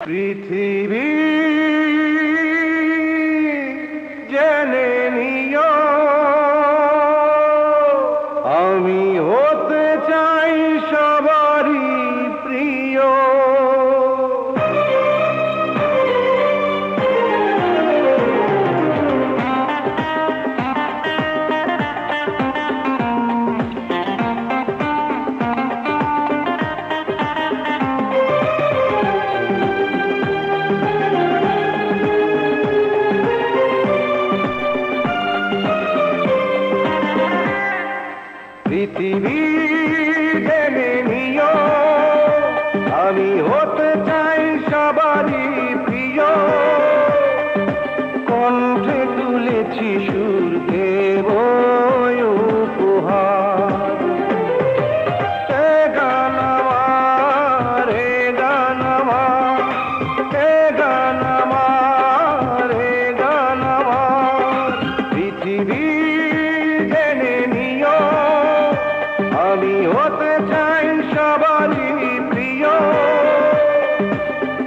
পৃথিবী জেনে নিও আমি হতে চাই সবারই প্রিয়। পৃথিবী জেনে নিও আমি হতে চাই সবারই প্রিয়। কণ্ঠে তুলেছি সুর দেব উপহার। এ গান আমার, এ গান আমার, এ গান আমার, এ গান আমার। পৃথিবী জেনে নিও আমি হতে চাই সবারই প্রিয়।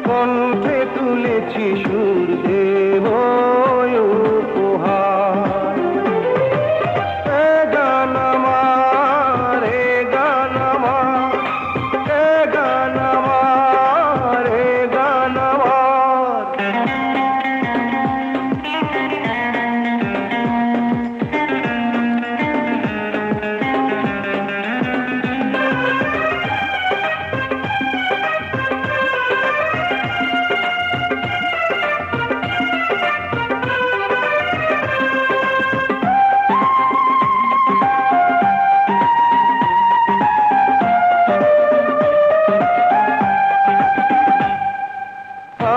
কণ্ঠে তুলেছি সুর দেব উপহার। এ গান আমার, এ গান আমার, এ গান আমার, এ গান আমার।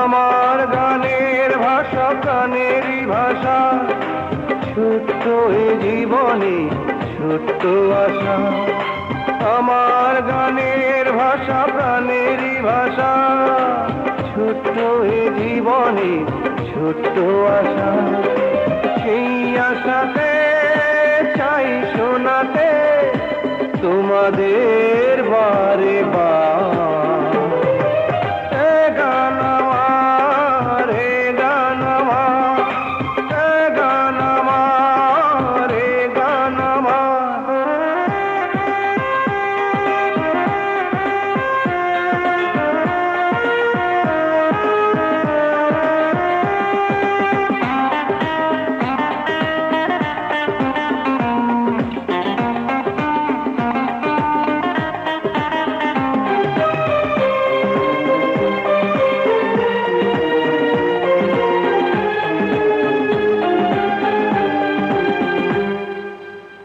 আমার গানের ভাষা প্রাণেরই ভাষা, ছোট্ট এ জীবনে ছোট্ট আশা। আমার গানের ভাষা প্রাণেরই ভাষা, ছোট্ট এ জীবনে ছোট্ট আশা। সেই আশাতে চাই শোনাতে তোমাদের বারে বার।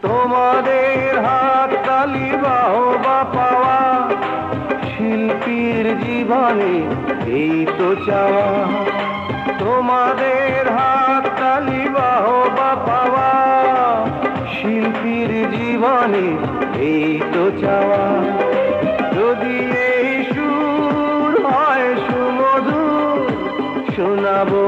তোমাদের হাত তালি বাহবা পাওয়া, শিল্পীর জীবনে এই তো চাওয়া। তোমাদের হাত তালি বাহবা পাওয়া, শিল্পীর জীবনে এই তো চাওয়া। যদি এই সুর হয় সুমধুর, শোনাবো